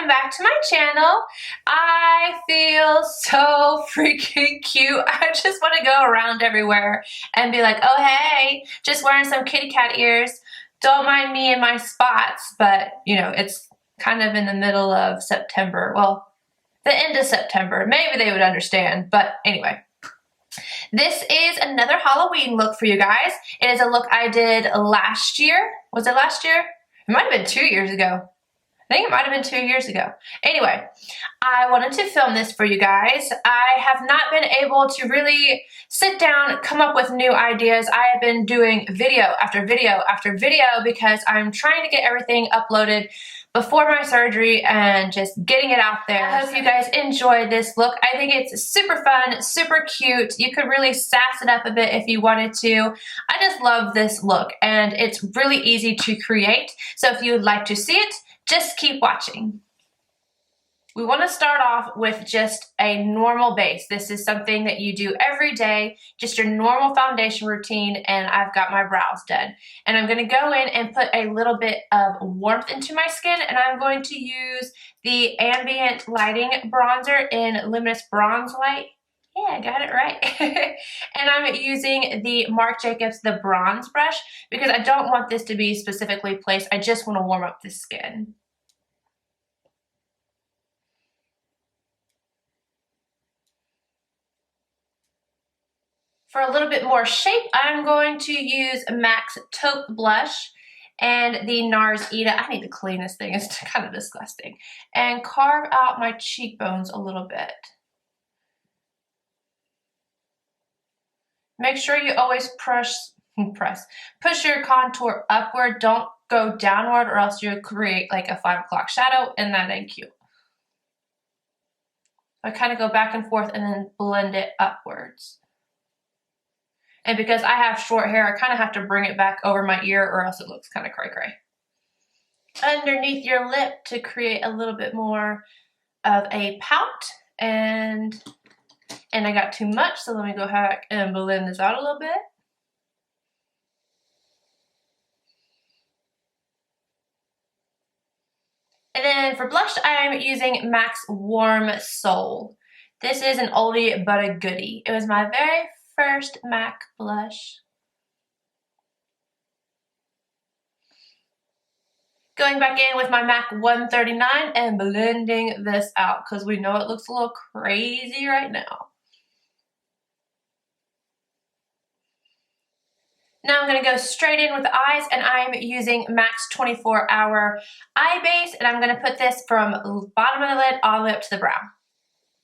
back to my channel. I feel so freaking cute. I just want to go around everywhere and be like, oh hey, just wearing some kitty cat ears. Don't mind me and my spots, but you know, it's kind of in the middle of September. Well, the end of September. Maybe they would understand, but anyway. This is another Halloween look for you guys. It is a look I did last year. Was it last year? It might have been 2 years ago. I think it might have been 2 years ago. Anyway, I wanted to film this for you guys. I have not been able to really sit down, come up with new ideas. I have been doing video after video after video because I'm trying to get everything uploaded before my surgery and just getting it out there. I hope you guys enjoy this look. I think it's super fun, super cute. You could really sass it up a bit if you wanted to. I just love this look and it's really easy to create. So if you would like to see it, just keep watching. We want to start off with just a normal base. This is something that you do every day, just your normal foundation routine, and I've got my brows done. And I'm going to go in and put a little bit of warmth into my skin, and I'm going to use the Ambient Lighting Bronzer in Luminous Bronze Light. Yeah, I got it right. And I'm using the Marc Jacobs, the bronze brush, because I don't want this to be specifically placed. I just want to warm up the skin. For a little bit more shape, I'm going to use MAC's Taupe Blush and the NARS Ida. I need to clean this thing, it's kind of disgusting. And carve out my cheekbones a little bit. Make sure you always push your contour upward. Don't go downward or else you'll create like a 5 o'clock shadow and that ain't cute. I kind of go back and forth and then blend it upwards. And because I have short hair, I kind of have to bring it back over my ear or else it looks kind of cray-cray. Underneath your lip to create a little bit more of a pout. And I got too much, so let me go back and blend this out a little bit. And then for blush, I'm using MAC's Warm Soul. This is an oldie but a goodie. It was my very first MAC blush. Going back in with my MAC 139 and blending this out because we know it looks a little crazy right now. Now I'm going to go straight in with the eyes, and I'm using MAC's 24-Hour Eye Base, and I'm going to put this from the bottom of the lid all the way up to the brow.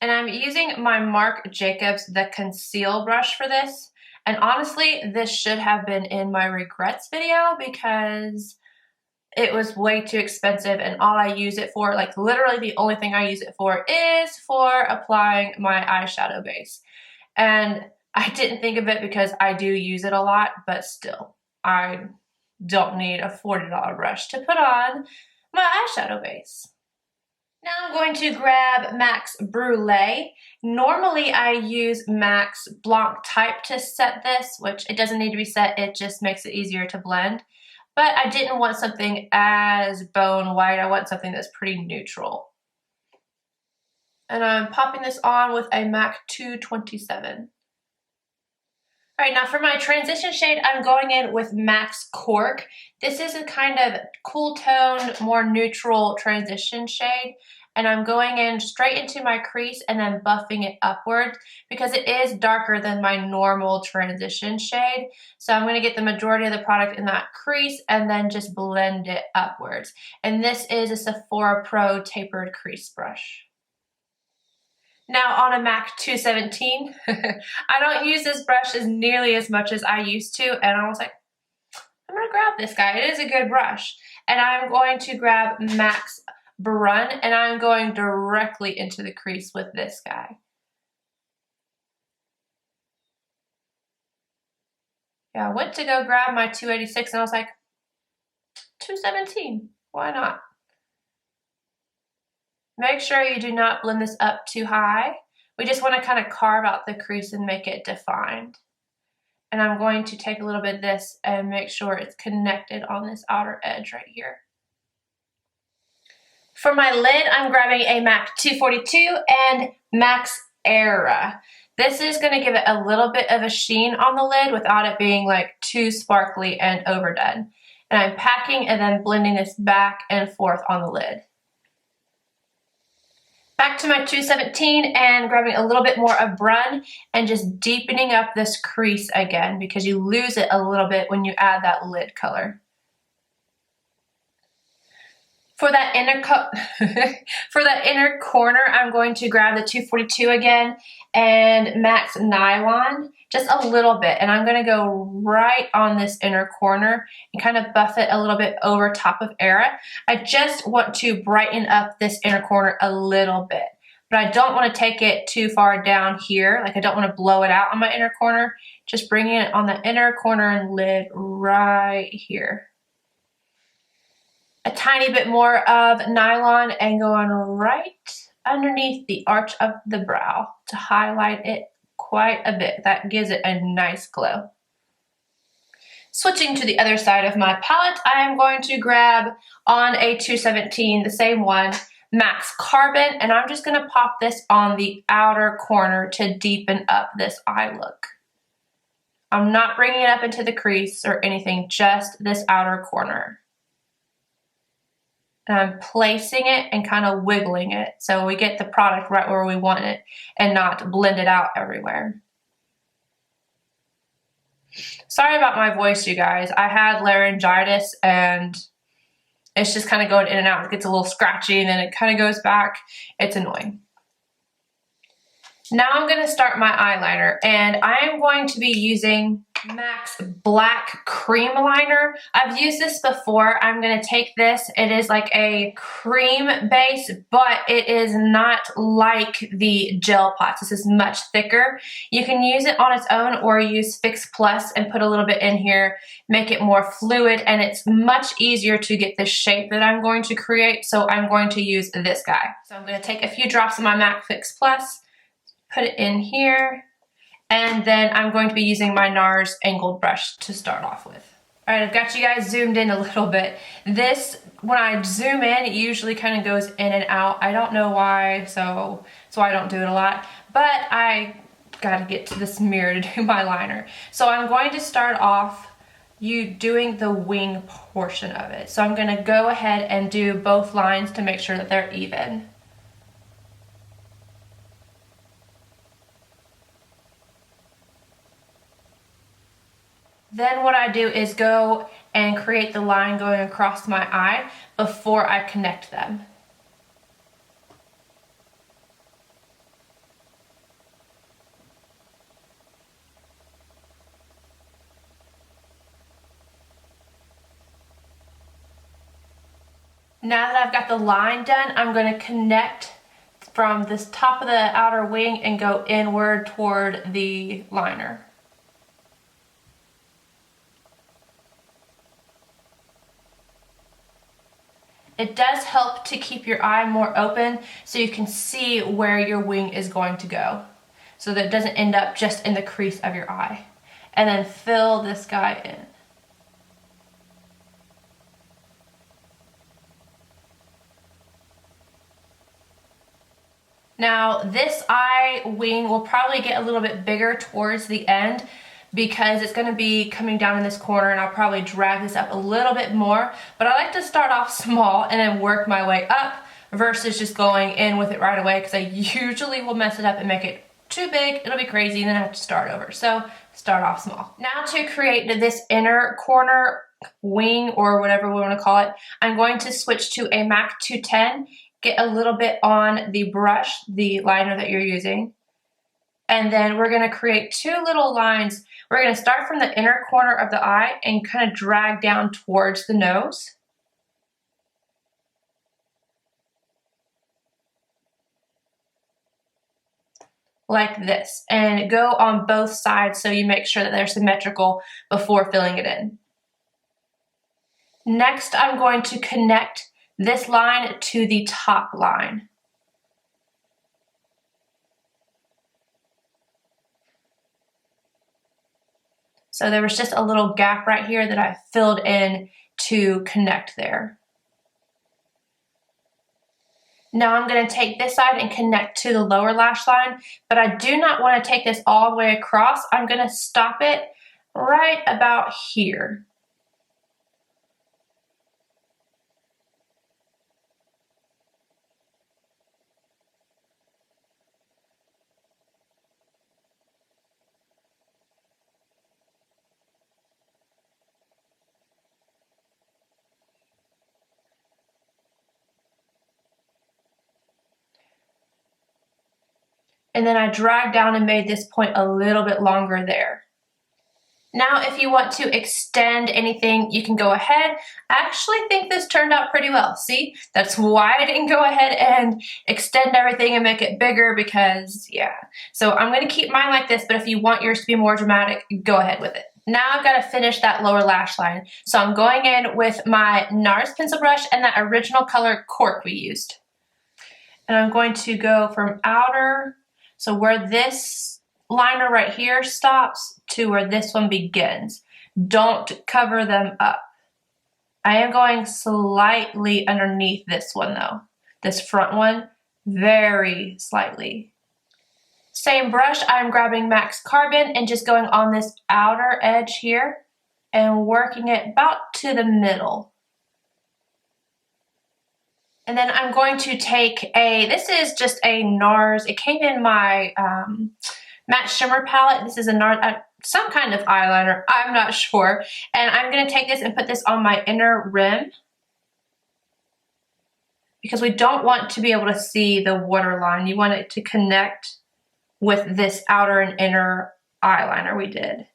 And I'm using my Marc Jacobs, the Conceal brush for this. And honestly, this should have been in my regrets video because it was way too expensive and all I use it for, like literally the only thing I use it for is for applying my eyeshadow base. And I didn't think of it because I do use it a lot, but still, I don't need a $40 brush to put on my eyeshadow base. Now I'm going to grab MAC's Brule. Normally I use MAC's Blanc Type to set this, which it doesn't need to be set, it just makes it easier to blend. But I didn't want something as bone white, I want something that's pretty neutral. And I'm popping this on with a MAC 227. Alright, now for my transition shade, I'm going in with MAC's Cork. This is a kind of cool tone, more neutral transition shade. And I'm going in straight into my crease and then buffing it upwards because it is darker than my normal transition shade. So I'm going to get the majority of the product in that crease and then just blend it upwards. And this is a Sephora Pro Tapered Crease Brush. Now on a MAC 217, I don't use this brush as nearly as much as I used to, and I was like, I'm going to grab this guy. It is a good brush. And I'm going to grab MAC's Brun, and I'm going directly into the crease with this guy. Yeah, I went to go grab my 286, and I was like, 217, why not? Make sure you do not blend this up too high. We just want to kind of carve out the crease and make it defined. And I'm going to take a little bit of this and make sure it's connected on this outer edge right here. For my lid, I'm grabbing a MAC 242 and Mascara. This is going to give it a little bit of a sheen on the lid without it being like too sparkly and overdone. And I'm packing and then blending this back and forth on the lid. Back to my 217 and grabbing a little bit more of Brun and just deepening up this crease again because you lose it a little bit when you add that lid color. For that inner corner, I'm going to grab the 242 again and Max Nylon just a little bit, and I'm going to go right on this inner corner and kind of buff it a little bit over top of Era. I just want to brighten up this inner corner a little bit, but I don't want to take it too far down here. Like I don't want to blow it out on my inner corner. Just bringing it on the inner corner and lid right here. A tiny bit more of Nylon and going right underneath the arch of the brow to highlight it quite a bit. That gives it a nice glow. Switching to the other side of my palette, I am going to grab on a 217, the same one, Max Carbon, and I'm just going to pop this on the outer corner to deepen up this eye look. I'm not bringing it up into the crease or anything, just this outer corner. And I'm placing it and kind of wiggling it so we get the product right where we want it and not blend it out everywhere. Sorry about my voice, you guys. I had laryngitis and it's just kind of going in and out. It gets a little scratchy and then it kind of goes back. It's annoying. Now I'm going to start my eyeliner, and I am going to be using MAC's Black Cream Liner. I've used this before. I'm going to take this. It is like a cream base, but it is not like the gel pots. This is much thicker. You can use it on its own or use Fix Plus and put a little bit in here, make it more fluid, and it's much easier to get the shape that I'm going to create, so I'm going to use this guy. So I'm going to take a few drops of my MAC Fix Plus, put it in here, and then I'm going to be using my NARS angled brush to start off with. All right, I've got you guys zoomed in a little bit. This, when I zoom in, it usually kind of goes in and out. I don't know why, so I don't do it a lot, but I gotta get to this mirror to do my liner. So I'm going to start off doing the wing portion of it. So I'm gonna go ahead and do both lines to make sure that they're even. Then what I do is go and create the line going across my eye before I connect them. Now that I've got the line done, I'm going to connect from this top of the outer wing and go inward toward the liner. It does help to keep your eye more open so you can see where your wing is going to go, so that it doesn't end up just in the crease of your eye. And then fill this guy in. Now this eye wing will probably get a little bit bigger towards the end because it's going to be coming down in this corner, and I'll probably drag this up a little bit more, but I like to start off small and then work my way up versus just going in with it right away, because I usually will mess it up and make it too big. It'll be crazy and then I have to start over. So start off small. Now to create this inner corner wing, or whatever we want to call it, I'm going to switch to a MAC 210, get a little bit on the brush, the liner that you're using, and then we're going to create two little lines. We're going to start from the inner corner of the eye and kind of drag down towards the nose. Like this, and go on both sides so you make sure that they're symmetrical before filling it in. Next, I'm going to connect this line to the top line. So there was just a little gap right here that I filled in to connect there. Now I'm going to take this side and connect to the lower lash line, but I do not want to take this all the way across. I'm going to stop it right about here. And then I dragged down and made this point a little bit longer there. Now, if you want to extend anything, you can go ahead. I actually think this turned out pretty well. See, that's why I didn't go ahead and extend everything and make it bigger because, yeah. So I'm gonna keep mine like this, but if you want yours to be more dramatic, go ahead with it. Now I've got to finish that lower lash line. So I'm going in with my NARS pencil brush and that original color Cork we used. And I'm going to go from outer, so where this liner right here stops to where this one begins. Don't cover them up. I am going slightly underneath this one though. This front one, very slightly. Same brush, I'm grabbing MAC's Carbon and just going on this outer edge here and working it about to the middle. And then I'm going to take this is just a NARS, it came in my matte shimmer palette. This is a NARS, some kind of eyeliner, I'm not sure. And I'm gonna take this and put this on my inner rim because we don't want to be able to see the waterline. You want it to connect with this outer and inner eyeliner we did.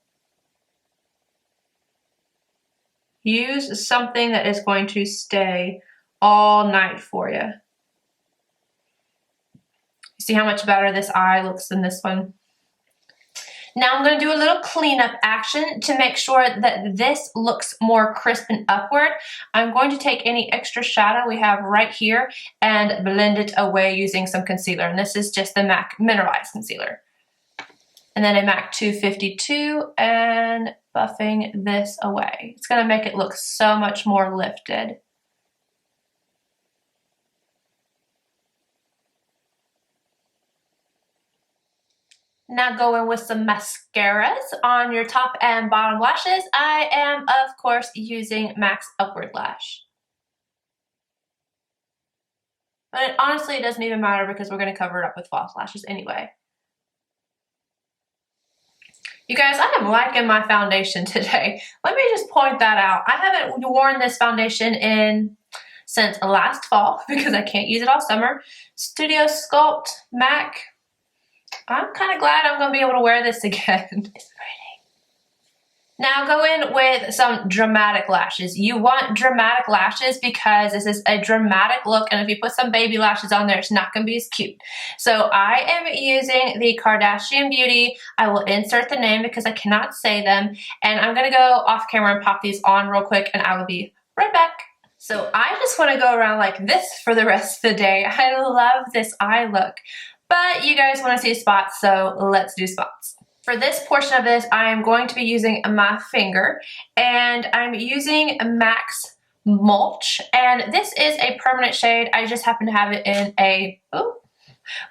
Use something that is going to stay all night for you. See how much better this eye looks than this one? Now I'm going to do a little cleanup action to make sure that this looks more crisp and upward. I'm going to take any extra shadow we have right here and blend it away using some concealer. And this is just the MAC Mineralized Concealer. And then a MAC 252 and buffing this away. It's going to make it look so much more lifted. Now go in with some mascaras on your top and bottom lashes. I am, of course, using MAC's Upward Lash. But honestly, it doesn't even matter because we're going to cover it up with false lashes anyway. You guys, I am liking my foundation today. Let me just point that out. I haven't worn this foundation since last fall because I can't use it all summer. Studio Sculpt MAC. I'm kind of glad I'm going to be able to wear this again. It's pretty. Now go in with some dramatic lashes. You want dramatic lashes because this is a dramatic look, and if you put some baby lashes on there, it's not going to be as cute. So I am using the Kardashian Beauty. I will insert the name because I cannot say them, and I'm going to go off camera and pop these on real quick, and I will be right back. So I just want to go around like this for the rest of the day. I love this eye look. But you guys want to see spots, so let's do spots. For this portion of this, I am going to be using my finger, and I'm using MAC's Mulch, and this is a permanent shade. I just happen to have it in a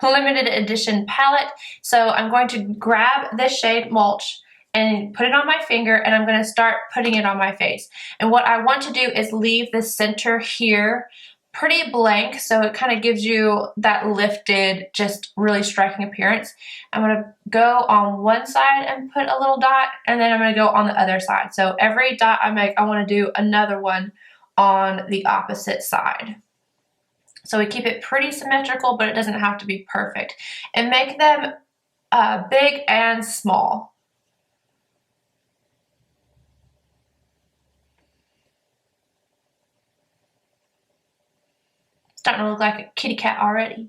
limited edition palette. So I'm going to grab this shade Mulch and put it on my finger, and I'm going to start putting it on my face. And what I want to do is leave the center here pretty blank, so it kind of gives you that lifted, just really striking appearance. I'm going to go on one side and put a little dot, and then I'm going to go on the other side. So every dot I make, I want to do another one on the opposite side. So we keep it pretty symmetrical, but it doesn't have to be perfect. And make them big and small. Starting to look like a kitty cat already.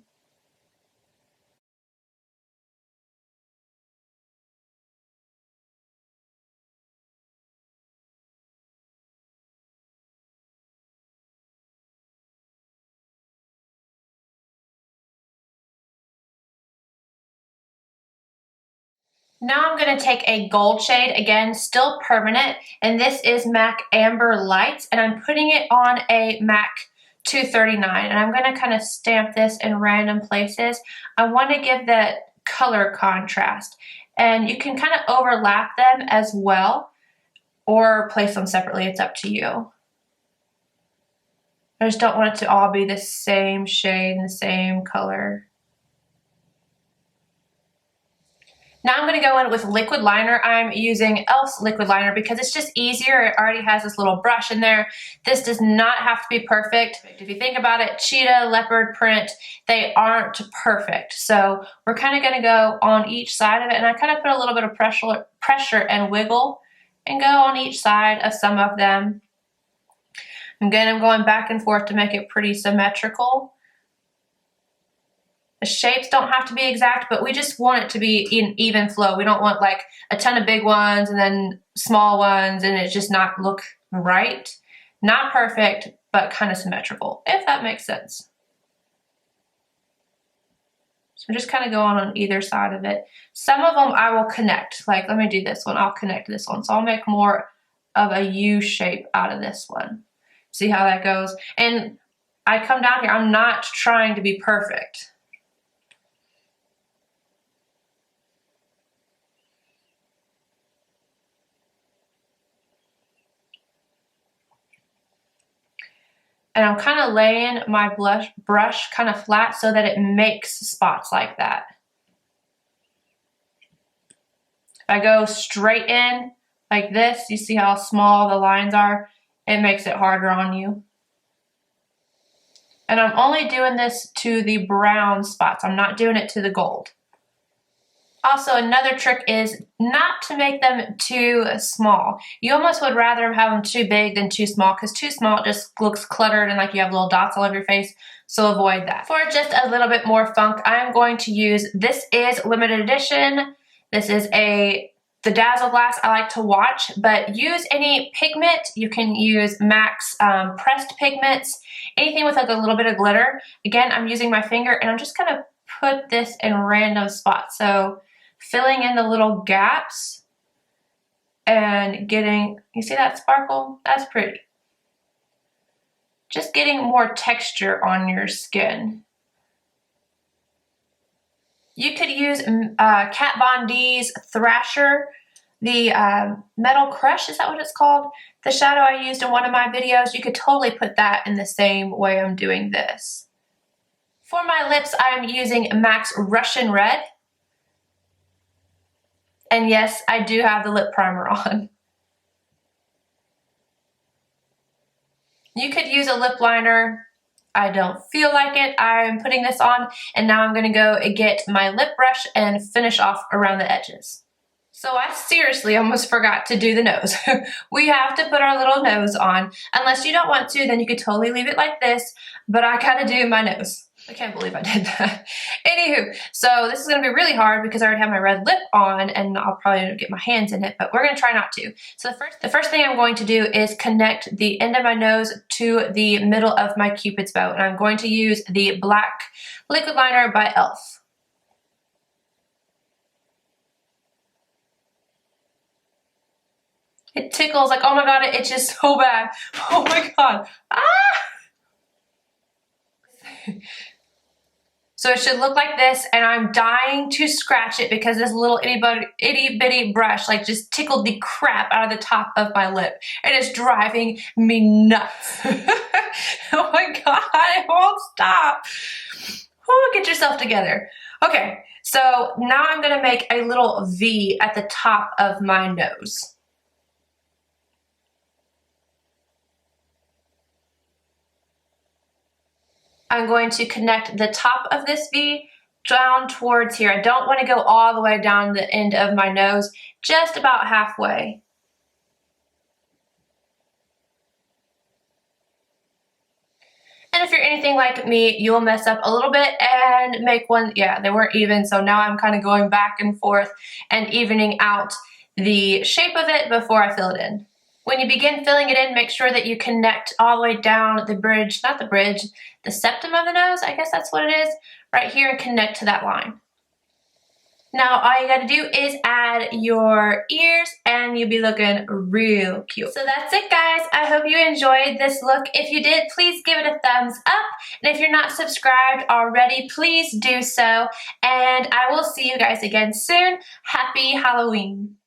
Now I'm going to take a gold shade, again, still permanent, and this is MAC Amber Lights, and I'm putting it on a MAC 239, and I'm going to kind of stamp this in random places. I want to give that color contrast, and you can kind of overlap them as well or place them separately. It's up to you. I just don't want it to all be the same shade and the same color. Now I'm going to go in with liquid liner. I'm using e.l.f.'s liquid liner because it's just easier. It already has this little brush in there. This does not have to be perfect. If you think about it, cheetah, leopard print, they aren't perfect. So we're kind of going to go on each side of it, and I kind of put a little bit of pressure and wiggle and go on each side of some of them. Again, I'm going back and forth to make it pretty symmetrical. The shapes don't have to be exact, but we just want it to be in even flow. We don't want like a ton of big ones and then small ones and it just not look right. Not perfect, but kind of symmetrical, if that makes sense. So I'm just kind of going on either side of it. Some of them I will connect. Like, let me do this one. I'll connect this one. So I'll make more of a U shape out of this one. See how that goes? And I come down here. I'm not trying to be perfect. And I'm kind of laying my brush kind of flat so that it makes spots like that. If I go straight in like this, you see how small the lines are? It makes it harder on you. And I'm only doing this to the brown spots. I'm not doing it to the gold. Also, another trick is not to make them too small. You almost would rather have them too big than too small, because too small just looks cluttered and like you have little dots all over your face, so avoid that. For just a little bit more funk, I'm going to use, this is limited edition. This is the Dazzle Glass I like to watch, but use any pigment. You can use MAC's pressed pigments, anything with like a little bit of glitter. Again, I'm using my finger and I'm just gonna put this in random spots. So filling in the little gaps and getting, you see that sparkle? That's pretty. Just getting more texture on your skin. You could use Kat Von D's Thrasher, the Metal Crush, is that what it's called? The shadow I used in one of my videos. You could totally put that in the same way I'm doing this. For my lips, I'm using MAC's Russian Red. And yes, I do have the lip primer on. You could use a lip liner. I don't feel like it. I'm putting this on, and now I'm gonna go get my lip brush and finish off around the edges. So I seriously almost forgot to do the nose. We have to put our little nose on. Unless you don't want to, then you could totally leave it like this, but I gotta do my nose. I can't believe I did that. Anywho, so this is going to be really hard because I already have my red lip on and I'll probably get my hands in it, but we're going to try not to. So the first thing I'm going to do is connect the end of my nose to the middle of my Cupid's bow, and I'm going to use the black liquid liner by e.l.f. It tickles, like, oh my god, it itches so bad. Oh my god. Ah! So it should look like this, and I'm dying to scratch it because this little itty bitty brush like just tickled the crap out of the top of my lip, and it's driving me nuts. Oh my god, it won't stop. Oh, get yourself together. Okay, so now I'm gonna make a little V at the top of my nose. I'm going to connect the top of this V down towards here. I don't want to go all the way down the end of my nose, just about halfway. And if you're anything like me, you'll mess up a little bit and make one, yeah, they weren't even, so now I'm kind of going back and forth and evening out the shape of it before I fill it in. When you begin filling it in, make sure that you connect all the way down the bridge, not the bridge, the septum of the nose, I guess that's what it is, right here, and connect to that line. Now all you gotta do is add your ears and you'll be looking real cute. So that's it, guys. I hope you enjoyed this look. If you did, please give it a thumbs up. And if you're not subscribed already, please do so. And I will see you guys again soon. Happy Halloween.